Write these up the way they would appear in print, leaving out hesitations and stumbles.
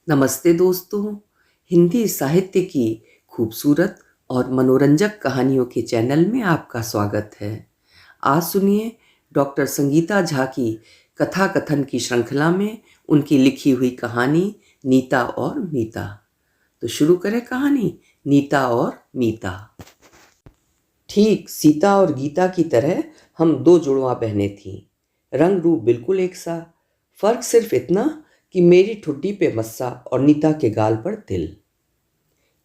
नमस्ते दोस्तों। हिंदी साहित्य की खूबसूरत और मनोरंजक कहानियों के चैनल में आपका स्वागत है। आज सुनिए डॉक्टर संगीता झा की कथा कथन की श्रृंखला में उनकी लिखी हुई कहानी नीता और मीता। तो शुरू करें कहानी नीता और मीता। ठीक सीता और गीता की तरह हम दो जुड़वा बहनें थीं। रंग रूप बिल्कुल एक सा, फर्क सिर्फ इतना कि मेरी ठुड्डी पे मस्सा और नीता के गाल पर तिल।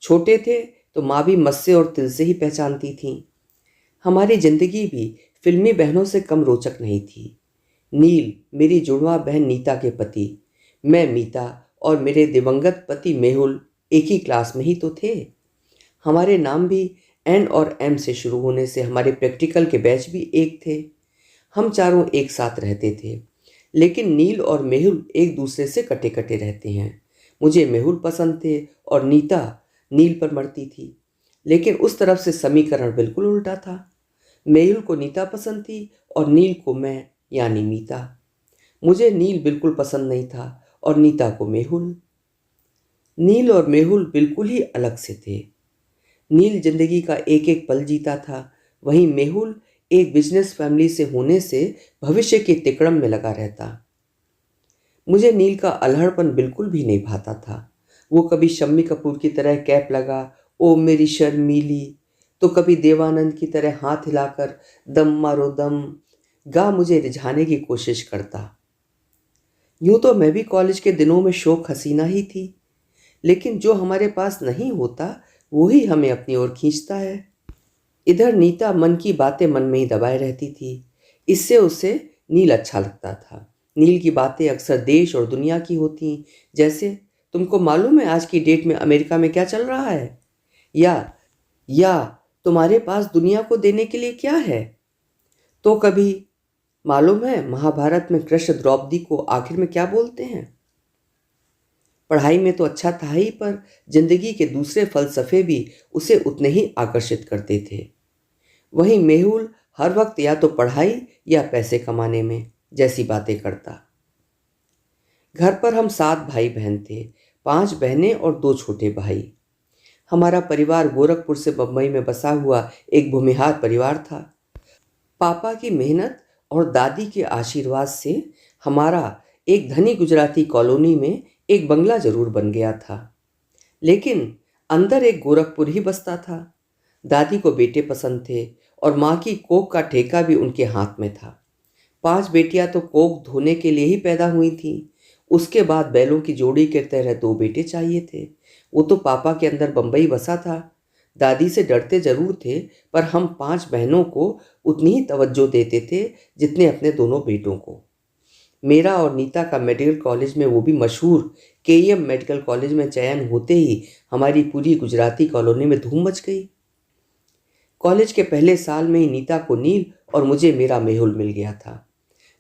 छोटे थे तो माँ भी मस्से और तिल से ही पहचानती थी। हमारी जिंदगी भी फिल्मी बहनों से कम रोचक नहीं थी। नील मेरी जुड़वा बहन नीता के पति, मैं मीता और मेरे दिवंगत पति मेहुल एक ही क्लास में ही तो थे। हमारे नाम भी एन और एम से शुरू होने से हमारे प्रैक्टिकल के बैच भी एक थे। हम चारों एक साथ रहते थे, लेकिन नील और मेहुल एक दूसरे से कटे कटे रहते हैं। मुझे मेहुल पसंद थे और नीता नील पर मरती थी, लेकिन उस तरफ से समीकरण बिल्कुल उल्टा था। मेहुल को नीता पसंद थी और नील को मैं यानी मीता। मुझे नील बिल्कुल पसंद नहीं था और नीता को मेहुल। नील और मेहुल बिल्कुल ही अलग से थे। नील जिंदगी का एक एक पल जीता था, वहीं मेहुल एक बिजनेस फैमिली से होने से भविष्य के तिकड़म में लगा रहता। मुझे नील का अल्हड़पन बिल्कुल भी नहीं भाता था। वो कभी शम्मी कपूर की तरह कैप लगा ओ मेरी शर्मीली, तो कभी देवानंद की तरह हाथ हिलाकर दम मारो दम गा मुझे रिझाने की कोशिश करता। यूं तो मैं भी कॉलेज के दिनों में शौक हसीना ही थी, लेकिन जो हमारे पास नहीं होता वो ही हमें अपनी ओर खींचता है। इधर नीता मन की बातें मन में ही दबाए रहती थी। इससे उसे नील अच्छा लगता था। नील की बातें अक्सर देश और दुनिया की होती, जैसे तुमको मालूम है आज की डेट में अमेरिका में क्या चल रहा है, या या तुम्हारे पास दुनिया को देने के लिए क्या है। तो कभी मालूम है महाभारत में कृष्ण द्रौपदी को आखिर में क्या बोलते हैं। पढ़ाई में तो अच्छा था ही, पर जिंदगी के दूसरे फलसफे भी उसे उतने ही आकर्षित करते थे। वहीं मेहुल हर वक्त या तो पढ़ाई या पैसे कमाने में जैसी बातें करता। घर पर हम 7 भाई बहन थे, 5 बहनें और 2 छोटे भाई। हमारा परिवार गोरखपुर से बम्बई में बसा हुआ एक भूमिहार परिवार था। पापा की मेहनत और दादी के आशीर्वाद से हमारा एक धनी गुजराती कॉलोनी में एक बंगला जरूर बन गया था, लेकिन अंदर एक गोरखपुर ही बसता था। दादी को बेटे पसंद थे और माँ की कोख का ठेका भी उनके हाथ में था। 5 बेटियां तो कोख धोने के लिए ही पैदा हुई थीं। उसके बाद बैलों की जोड़ी के तरह 2 बेटे चाहिए थे। वो तो पापा के अंदर बंबई बसा था। दादी से डरते जरूर थे, पर हम 5 बहनों को उतनी ही तवज्जो देते थे जितने अपने दोनों बेटों को। मेरा और नीता का मेडिकल कॉलेज में, वो भी मशहूर केईएम मेडिकल कॉलेज में चयन होते ही हमारी पूरी गुजराती कॉलोनी में धूम मच गई। कॉलेज के पहले साल में ही नीता को नील और मुझे मेरा मेहुल मिल गया था।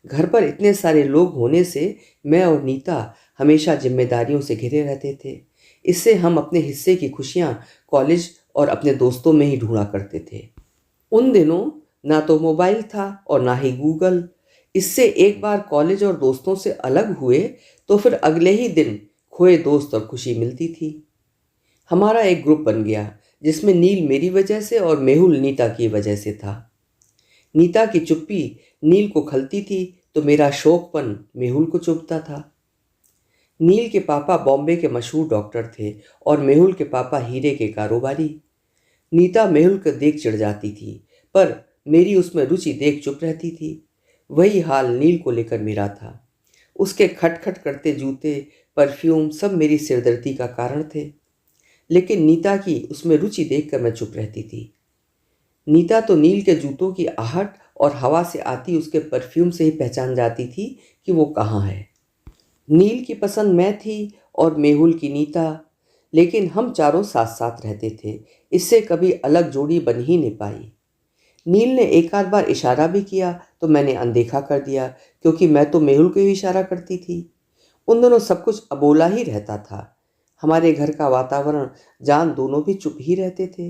घर पर इतने सारे लोग होने से मैं और नीता हमेशा जिम्मेदारियों से घिरे रहते थे। इससे हम अपने हिस्से की खुशियां कॉलेज और अपने दोस्तों में ही ढूंढा करते थे। उन दिनों ना तो मोबाइल था और ना ही गूगल। इससे एक बार कॉलेज और दोस्तों से अलग हुए तो फिर अगले ही दिन खोए दोस्त और खुशी मिलती थी। हमारा एक ग्रुप बन गया जिसमें नील मेरी वजह से और मेहुल नीता की वजह से था। नीता की चुप्पी नील को खलती थी तो मेरा शौकपन मेहुल को चुभता था। नील के पापा बॉम्बे के मशहूर डॉक्टर थे और मेहुल के पापा हीरे के कारोबारी। नीता मेहुल को देख चिढ़ जाती थी, पर मेरी उसमें रुचि देख चुप रहती थी। वही हाल नील को लेकर मेरा था। उसके खटखट करते जूते, परफ्यूम सब मेरी सिरदर्दी का कारण थे, लेकिन नीता की उसमें रुचि देखकर मैं चुप रहती थी। नीता तो नील के जूतों की आहट और हवा से आती उसके परफ्यूम से ही पहचान जाती थी कि वो कहाँ है। नील की पसंद मैं थी और मेहुल की नीता, लेकिन हम चारों साथ साथ रहते थे। इससे कभी अलग जोड़ी बन ही नहीं पाई। नील ने एक आध बार इशारा भी किया तो मैंने अनदेखा कर दिया, क्योंकि मैं तो मेहुल को ही इशारा करती थी। उन दोनों सब कुछ अबोला ही रहता था। हमारे घर का वातावरण जान दोनों भी चुप ही रहते थे।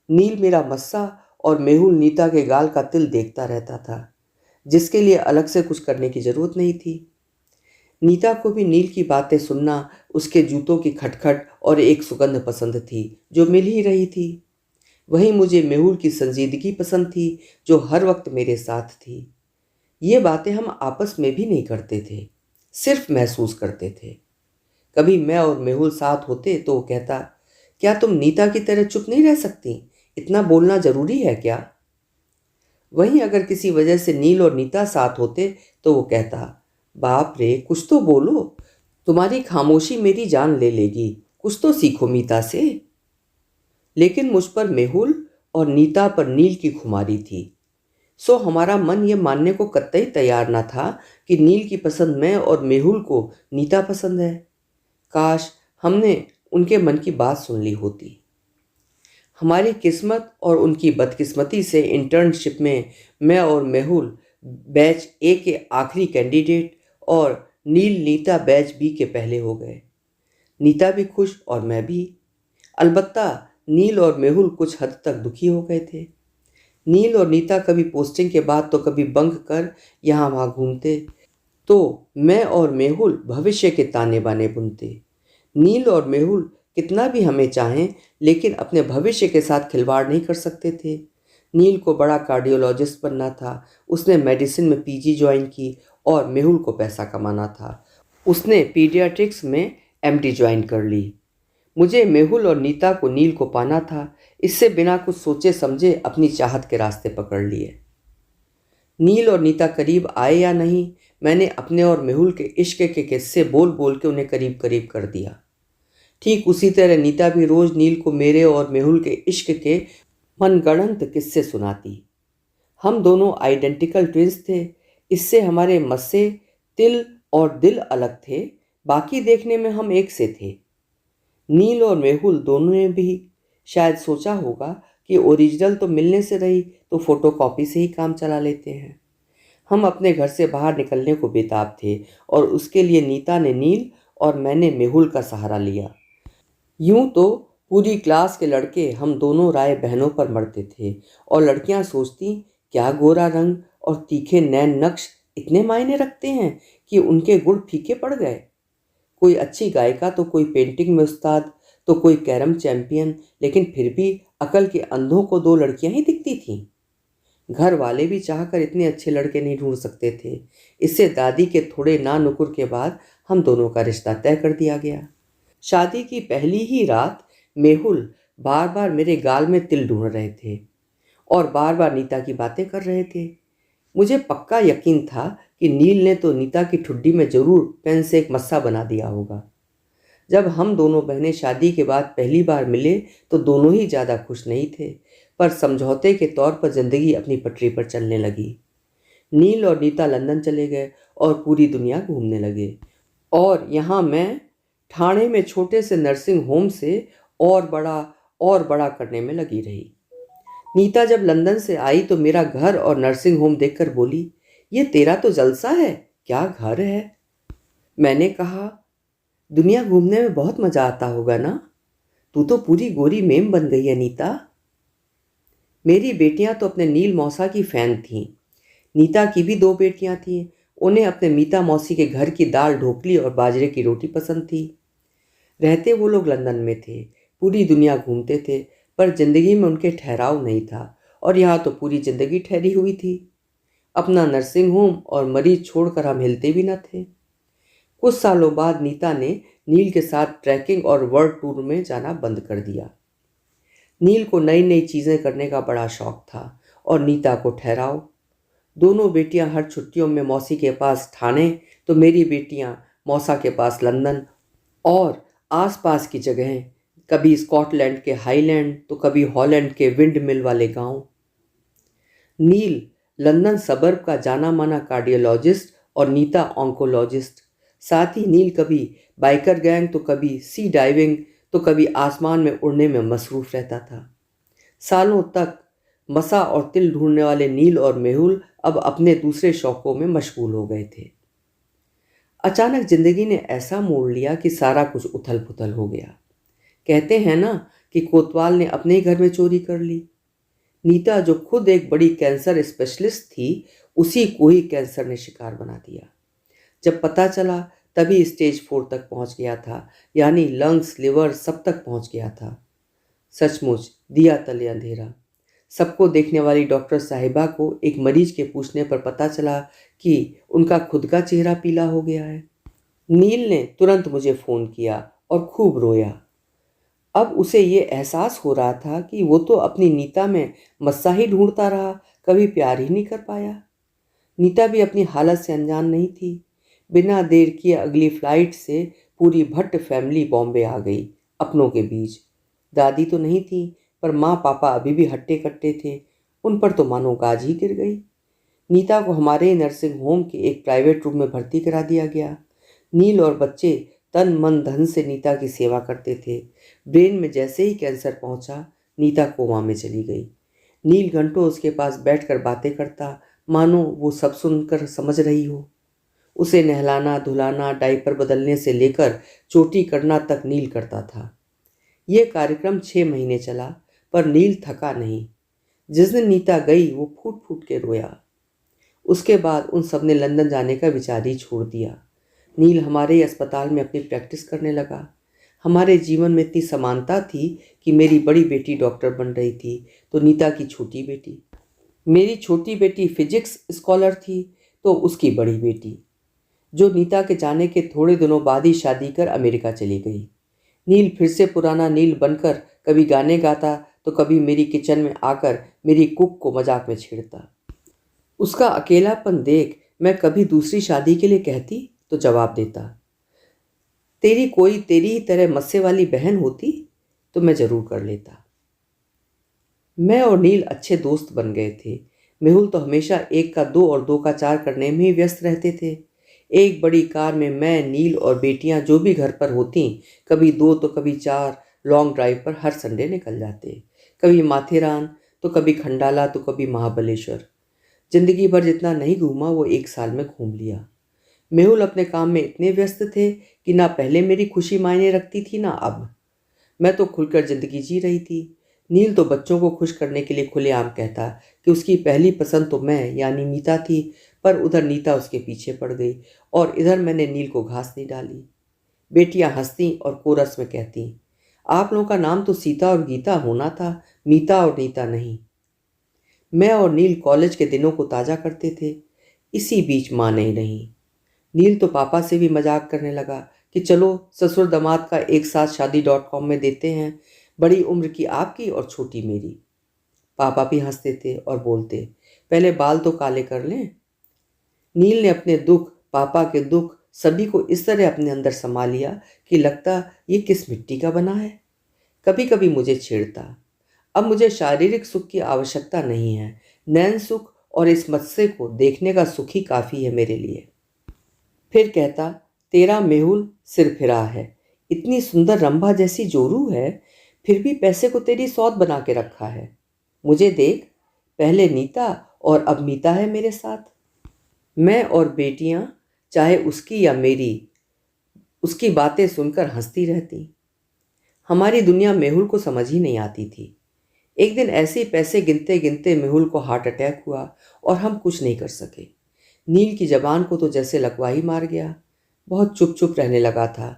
नील मेरा मस्सा और मेहुल नीता के गाल का तिल देखता रहता था, जिसके लिए अलग से कुछ करने की जरूरत नहीं थी। नीता को भी नील की बातें सुनना, उसके जूतों की खटखट और एक सुगंध पसंद थी जो मिल ही रही थी। वहीं मुझे मेहुल की संजीदगी पसंद थी जो हर वक्त मेरे साथ थी। ये बातें हम आपस में भी नहीं करते थे, सिर्फ महसूस करते थे। कभी मैं और मेहुल साथ होते तो वो कहता, क्या तुम नीता की तरह चुप नहीं रह सकती? इतना बोलना जरूरी है क्या? वहीं अगर किसी वजह से नील और नीता साथ होते तो वो कहता, बाप रे कुछ तो बोलो, तुम्हारी खामोशी मेरी जान ले लेगी, कुछ तो सीखो मीता से। लेकिन मुझ पर मेहुल और नीता पर नील की खुमारी थी। सो हमारा मन ये मानने को कतई तैयार न था कि नील की पसंद मैं और मेहुल को नीता पसंद है। काश हमने उनके मन की बात सुन ली होती। हमारी किस्मत और उनकी बदकिस्मती से इंटर्नशिप में मैं और मेहुल बैच ए के आखिरी कैंडिडेट और नील नीता बैच बी के पहले हो गए। नीता भी खुश और मैं भी। अलबत्ता नील और मेहुल कुछ हद तक दुखी हो गए थे। नील और नीता कभी पोस्टिंग के बाद तो कभी बंक कर यहाँ वहाँ घूमते, तो मैं और मेहुल भविष्य के ताने बाने बुनते। नील और मेहुल कितना भी हमें चाहें लेकिन अपने भविष्य के साथ खिलवाड़ नहीं कर सकते थे। नील को बड़ा कार्डियोलॉजिस्ट बनना था, उसने मेडिसिन में पीजी ज्वाइन की, और मेहुल को पैसा कमाना था, उसने पीडियाट्रिक्स में एमडी ज्वाइन कर ली। मुझे मेहुल और नीता को नील को पाना था, इससे बिना कुछ सोचे समझे अपनी चाहत के रास्ते पकड़ लिए। नील और नीता करीब आए या नहीं, मैंने अपने और मेहुल के इश्क के किस्से बोल बोल के उन्हें करीब करीब कर दिया। ठीक उसी तरह नीता भी रोज नील को मेरे और मेहुल के इश्क के मनगढ़ंत किस्से सुनाती। हम दोनों आइडेंटिकल ट्विंस थे, इससे हमारे मस्से, तिल और दिल अलग थे, बाकी देखने में हम एक से थे। नील और मेहुल दोनों ने भी शायद सोचा होगा कि ओरिजिनल तो मिलने से रही तो फोटोकॉपी से ही काम चला लेते हैं। हम अपने घर से बाहर निकलने को बेताब थे और उसके लिए नीता ने नील और मैंने मेहुल का सहारा लिया। यूं तो पूरी क्लास के लड़के हम दोनों राय बहनों पर मरते थे और लड़कियां सोचती, क्या गोरा रंग और तीखे नैन नक्श इतने मायने रखते हैं कि उनके गुण फीके पड़ गए। कोई अच्छी गायिका तो कोई पेंटिंग में उस्ताद तो कोई कैरम चैंपियन, लेकिन फिर भी अकल के अंधों को दो लड़कियां ही दिखती थीं। घर वाले भी चाहकर इतने अच्छे लड़के नहीं ढूंढ सकते थे। इससे दादी के थोड़े ना नुकुर के बाद हम दोनों का रिश्ता तय कर दिया गया। शादी की पहली ही रात मेहुल बार बार मेरे गाल में तिल ढूंढ रहे थे और बार बार नीता की बातें कर रहे थे। मुझे पक्का यकीन था कि नील ने तो नीता की ठुड्डी में जरूर पेन से एक मस्सा बना दिया होगा। जब हम दोनों बहनें शादी के बाद पहली बार मिले तो दोनों ही ज़्यादा खुश नहीं थे, पर समझौते के तौर पर जिंदगी अपनी पटरी पर चलने लगी। नील और नीता लंदन चले गए और पूरी दुनिया घूमने लगे, और यहाँ मैं ठाणे में छोटे से नर्सिंग होम से और बड़ा करने में लगी रही। नीता जब लंदन से आई तो मेरा घर और नर्सिंग होम देखकर बोली, ये तेरा तो जलसा है, क्या घर है। मैंने कहा, दुनिया घूमने में बहुत मजा आता होगा ना, तू तो पूरी गोरी मेम बन गई है नीता। मेरी बेटियां तो अपने नील मौसा की फैन थीं। नीता की भी दो बेटियां थीं, उन्हें अपने मीता मौसी के घर की दाल ढोकली और बाजरे की रोटी पसंद थी। रहते वो लोग लंदन में थे, पूरी दुनिया घूमते थे, पर जिंदगी में उनके ठहराव नहीं था, और यहाँ तो पूरी जिंदगी ठहरी हुई थी। अपना नर्सिंग होम और मरीज छोड़कर हम हिलते भी न थे। कुछ सालों बाद नीता ने नील के साथ ट्रैकिंग और वर्ल्ड टूर में जाना बंद कर दिया। नील को नई नई चीज़ें करने का बड़ा शौक था और नीता को ठहराव। दोनों बेटियां हर छुट्टियों में मौसी के पास ठाणे तो मेरी बेटियां मौसा के पास लंदन और आसपास की जगहें, कभी स्कॉटलैंड के हाईलैंड तो कभी हॉलैंड के विंड मिल वाले गांव। नील लंदन सबर्ब का जाना माना कार्डियोलॉजिस्ट और नीता ऑन्कोलॉजिस्ट। साथ ही नील कभी बाइकर गैंग तो कभी सी डाइविंग तो कभी आसमान में उड़ने में मसरूफ रहता था। सालों तक मसा और तिल ढूंढने वाले नील और मेहुल अब अपने दूसरे शौकों में मशगूल हो गए थे। अचानक जिंदगी ने ऐसा मोड़ लिया कि सारा कुछ उथल पुथल हो गया। कहते हैं ना कि कोतवाल ने अपने ही घर में चोरी कर ली। नीता जो खुद एक बड़ी कैंसर स्पेशलिस्ट थी, उसी को ही कैंसर ने शिकार बना दिया। जब पता चला तभी स्टेज 4 तक पहुंच गया था, यानी लंग्स लिवर सब तक पहुंच गया था। सचमुच दिया तले अंधेरा। सबको देखने वाली डॉक्टर साहिबा को एक मरीज के पूछने पर पता चला कि उनका खुद का चेहरा पीला हो गया है। नील ने तुरंत मुझे फ़ोन किया और खूब रोया। अब उसे ये एहसास हो रहा था कि वो तो अपनी नीता में मस्सा ही ढूंढता रहा, कभी प्यार ही नहीं कर पाया। नीता भी अपनी हालत से अनजान नहीं थी। बिना देर किए अगली फ्लाइट से पूरी भट्ट फैमिली बॉम्बे आ गई, अपनों के बीच। दादी तो नहीं थी, पर माँ पापा अभी भी हट्टे कट्टे थे। उन पर तो मानो गाज ही गिर गई। नीता को हमारे नर्सिंग होम के एक प्राइवेट रूम में भर्ती करा दिया गया। नील और बच्चे तन मन धन से नीता की सेवा करते थे। ब्रेन में जैसे ही कैंसर पहुंचा, नीता कोमा में चली गई। नील घंटों उसके पास बैठकर बातें करता, मानो वो सब सुनकर समझ रही हो। उसे नहलाना धुलाना, डायपर बदलने से लेकर चोटी करना तक नील करता था। ये कार्यक्रम 6 महीने चला, पर नील थका नहीं। जिस दिन नीता गई वो फूट फूट के रोया। उसके बाद उन सब ने लंदन जाने का विचार ही छोड़ दिया। नील हमारे ही अस्पताल में अपनी प्रैक्टिस करने लगा। हमारे जीवन में इतनी समानता थी कि मेरी बड़ी बेटी डॉक्टर बन रही थी तो नीता की छोटी बेटी, मेरी छोटी बेटी फिजिक्स स्कॉलर थी तो उसकी बड़ी बेटी, जो नीता के जाने के थोड़े दिनों बाद ही शादी कर अमेरिका चली गई। नील फिर से पुराना नील बनकर कभी गाने गाता तो कभी मेरी किचन में आकर मेरी कुक को मजाक में छेड़ता। उसका अकेलापन देख मैं कभी दूसरी शादी के लिए कहती तो जवाब देता, तेरी कोई तेरी ही तरह मस्से वाली बहन होती तो मैं जरूर कर लेता। मैं और नील अच्छे दोस्त बन गए थे। मेहुल तो हमेशा 1 का 2 और 2 का 4 करने में ही व्यस्त रहते थे। एक बड़ी कार में मैं, नील और बेटियां जो भी घर पर होती, कभी 2 तो कभी 4 लॉन्ग ड्राइव पर हर संडे निकल जाते। कभी माथेरान तो कभी खंडाला तो कभी महाबलेश्वर। जिंदगी भर जितना नहीं घूमा वो 1 साल में घूम लिया। मेहुल अपने काम में इतने व्यस्त थे कि ना पहले मेरी खुशी मायने रखती थी ना अब। मैं तो खुलकर जिंदगी जी रही थी। नील तो बच्चों को खुश करने के लिए खुलेआम कहता कि उसकी पहली पसंद तो मैं यानी नीता थी, पर उधर नीता उसके पीछे पड़ गई और इधर मैंने नील को घास नहीं डाली। बेटियां हंसती और कोरस में कहती, आप लोगों का नाम तो सीता और गीता होना था, मीता और नीता नहीं। मैं और नील कॉलेज के दिनों को ताज़ा करते थे। इसी बीच माँ नहीं रही। नील तो पापा से भी मजाक करने लगा कि चलो ससुर दामाद का एक साथ शादी.com में देते हैं, बड़ी उम्र की आपकी और छोटी मेरी। पापा भी हंसते थे और बोलते, पहले बाल तो काले कर लें। नील ने अपने दुख, पापा के दुख सभी को इस तरह अपने अंदर समा लिया कि लगता ये किस मिट्टी का बना है। कभी कभी मुझे छेड़ता। अब मुझे शारीरिक सुख की आवश्यकता नहीं है, नैन सुख और इस मत्स्य को देखने का सुख ही काफ़ी है मेरे लिए। फिर कहता, तेरा मेहुल सिर फिरा है, इतनी सुंदर रंभा जैसी जोरू है, फिर भी पैसे को तेरी सौत बना के रखा है। मुझे देख, पहले नीता और अब मीता है मेरे साथ। मैं और बेटियां, चाहे उसकी या मेरी, उसकी बातें सुनकर हंसती रहती। हमारी दुनिया मेहुल को समझ ही नहीं आती थी। एक दिन ऐसे ही पैसे गिनते गिनते मेहुल को हार्ट अटैक हुआ और हम कुछ नहीं कर सके। नील की जबान को तो जैसे लकवा ही मार गया। बहुत चुप चुप रहने लगा था।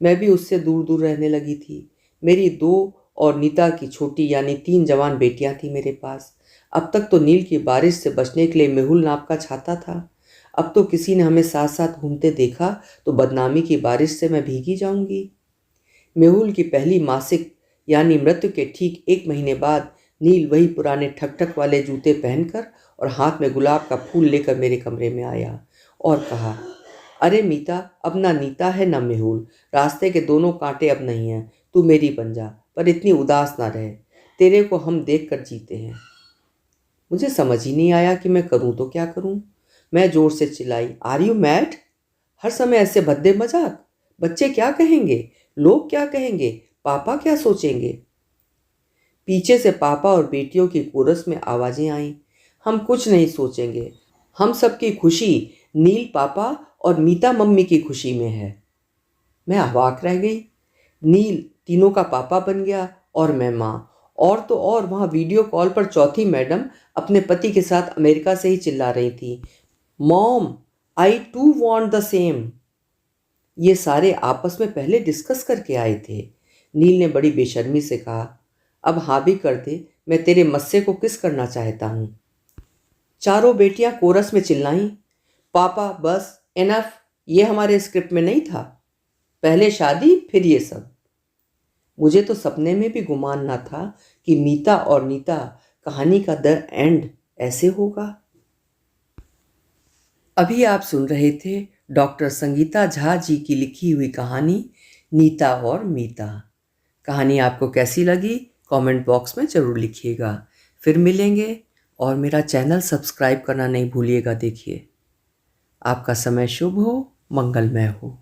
मैं भी उससे दूर दूर रहने लगी थी। मेरी 2 और नीता की छोटी यानी 3 जवान बेटियां थी मेरे पास। अब तक तो नील की बारिश से बचने के लिए मेहुल नाप का छाता था। अब तो किसी ने हमें साथ साथ घूमते देखा तो बदनामी की बारिश से मैं भीगी जाऊंगी। मेहुल की पहली मासिक यानी मृत्यु के ठीक 1 महीने बाद नील वही पुराने ठक ठक वाले जूते पहनकर और हाथ में गुलाब का फूल लेकर मेरे कमरे में आया और कहा, अरे मीता, अब ना नीता है ना मेहुल, रास्ते के दोनों कांटे अब नहीं हैं, तू मेरी बन जा, पर इतनी उदास ना रहे, तेरे को हम देख कर जीते हैं। मुझे समझ ही नहीं आया कि मैं करूं तो क्या करूं। मैं जोर से चिल्लाई, आर यू मैड? हर समय ऐसे भद्दे मजाक? बच्चे क्या कहेंगे, लोग क्या कहेंगे, पापा क्या सोचेंगे? पीछे से पापा और बेटियों की कोरस में आवाजें आईं, हम कुछ नहीं सोचेंगे, हम सबकी खुशी नील पापा और मीता मम्मी की खुशी में है। मैं अवाक रह गई। नील तीनों का पापा बन गया और मैं माँ, और तो और वहाँ वीडियो कॉल पर चौथी मैडम अपने पति के साथ अमेरिका से ही चिल्ला रही थी, mom, I too want the same. ये सारे आपस में पहले डिस्कस करके आए थे। नील ने बड़ी बेशर्मी से कहा, अब हाँ भी कर दे, मैं तेरे मस्से को किस करना चाहता हूँ। चारों बेटियां कोरस में चिल्लाईं, पापा बस एनफ, ये हमारे स्क्रिप्ट में नहीं था। पहले शादी फिर ये सब। मुझे तो सपने में भी गुमान ना था कि मीता और नीता कहानी का द एंड ऐसे होगा। अभी आप सुन रहे थे डॉक्टर संगीता झा जी की लिखी हुई कहानी नीता और मीता। कहानी आपको कैसी लगी कमेंट बॉक्स में ज़रूर लिखिएगा। फिर मिलेंगे और मेरा चैनल सब्सक्राइब करना नहीं भूलिएगा। देखिए, आपका समय शुभ हो, मंगलमय हो।